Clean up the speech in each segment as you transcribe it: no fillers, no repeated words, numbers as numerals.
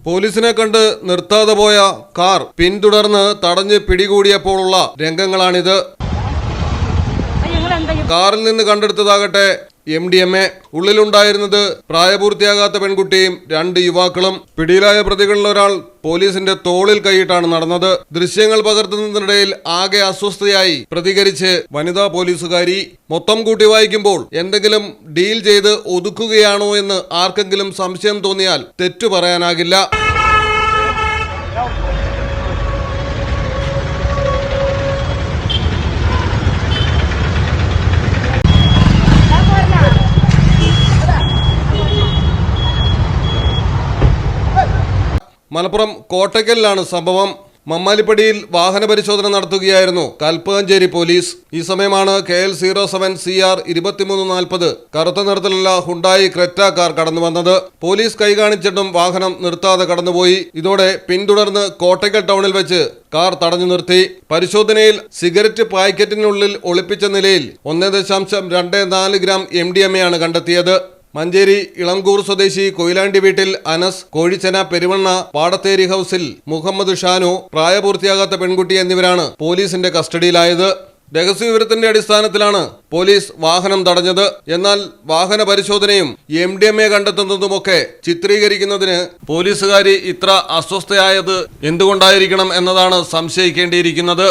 പോലീസിനെ കണ്ട് നിർത്താതെ പോയ കാർ പിന്തുടർന്ന് തടഞ്ഞ് പിടികൂടിയപ്പോഴുള്ള രംഗങ്ങളാണിത്. കാറിൽ നിന്ന് കണ്ടെടുത്തതാകട്ടെ MDMA. ഉള്ളിലുണ്ടായിരുന്നത് പ്രായപൂർത്തിയാകാത്ത പെൺകുട്ടിയും 2 യുവാക്കളും. പിടിയിലായ പ്രതികളിൽ ഒരാൾ പോലീസിന്റെ തോളിൽ കൈയിട്ടാണ് നടന്നത്. ദൃശ്യങ്ങൾ പകർത്തുന്നതിനിടയിൽ ആകെ അസ്വസ്ഥയായി പ്രതികരിച്ച് വനിതാ പോലീസുകാരി. മൊത്തം കൂട്ടി വായിക്കുമ്പോൾ എന്തെങ്കിലും ഡീൽ ചെയ്ത് ഒതുക്കുകയാണോ എന്ന് ആർക്കെങ്കിലും സംശയം തോന്നിയാൽ തെറ്റു പറയാനാകില്ല. മലപ്പുറം കോട്ടയ്ക്കലിലാണ് സംഭവം. മമ്മാലിപ്പടിയിൽ വാഹന പരിശോധന നടത്തുകയായിരുന്നു കൽപ്പകഞ്ചേരി പോലീസ്. ഈ സമയമാണ് KL 07 CR 2340 കറുത്ത നിറത്തിലുള്ള ഹുണ്ടായി ക്രെറ്റ കാർ കടന്നു വന്നത്. പോലീസ് കൈ കാണിച്ചിട്ടും വാഹനം നിർത്താതെ കടന്നുപോയി. ഇതോടെ പിന്തുടർന്ന് കോട്ടയ്ക്കൽ ടൗണിൽ വെച്ച് കാർ തടഞ്ഞു നിർത്തി. പരിശോധനയിൽ സിഗരറ്റ് പാക്കറ്റിനുള്ളിൽ ഒളിപ്പിച്ച നിലയിൽ 1.24 ഗ്രാം MDMA ആണ് കണ്ടെത്തിയത്. മഞ്ചേരി ഇളംകൂർ സ്വദേശി കൊയിലാണ്ടി വീട്ടിൽ അനസ്, കോഴിച്ചന പെരുവണ്ണ പാടത്തേരി ഹൌസിൽ മുഹമ്മദ് ഷാനു, പ്രായപൂർത്തിയാകാത്ത പെൺകുട്ടി എന്നിവരാണ് പോലീസിന്റെ കസ്റ്റഡിയിലായത്. രഹസ്യവിവരത്തിന്റെ അടിസ്ഥാനത്തിലാണ് പോലീസ് വാഹനം തടഞ്ഞത്. എന്നാൽ വാഹന പരിശോധനയും MDMA കണ്ടെത്തുന്നതുമൊക്കെ ചിത്രീകരിക്കുന്നതിന് പോലീസുകാരി ഇത്ര അസ്വസ്ഥയായത് എന്തുകൊണ്ടായിരിക്കണം എന്നതാണ് സംശയിക്കേണ്ടിയിരിക്കുന്നത്.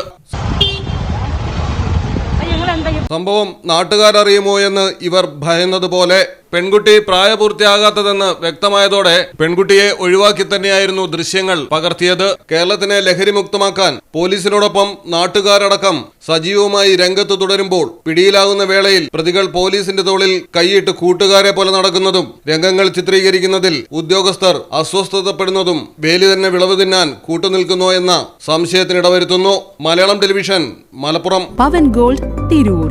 സംഭവം നാട്ടുകാരറിയുമോ എന്ന് ഇവർ ഭയന്നതുപോലെ. പെൺകുട്ടി പ്രായപൂർത്തിയാകാത്തതെന്ന് വ്യക്തമായതോടെ പെൺകുട്ടിയെ ഒഴിവാക്കി തന്നെയായിരുന്നു ദൃശ്യങ്ങൾ പകർത്തിയത്. കേരളത്തിനെ ലഹരിമുക്തമാക്കാൻ പോലീസിനോടൊപ്പം നാട്ടുകാരടക്കം സജീവമായി രംഗത്ത് തുടരുമ്പോൾ പിടിയിലാകുന്ന വേളയിൽ പ്രതികൾ പോലീസിന്റെ തോളിൽ കൈയിട്ട് കൂട്ടുകാരെ പോലെ നടക്കുന്നതും രംഗങ്ങൾ ചിത്രീകരിക്കുന്നതിൽ ഉദ്യോഗസ്ഥർ അസ്വസ്ഥതപ്പെടുന്നതും വേലി തന്നെ വിളവ് തിന്നാൻ കൂട്ടുനിൽക്കുന്നോ എന്ന സംശയത്തിനിടവരുത്തുന്നു. മലയാളം ടെലിവിഷൻ, മലപ്പുറം. പവൻ ഗോൾഡ് തിരൂർ.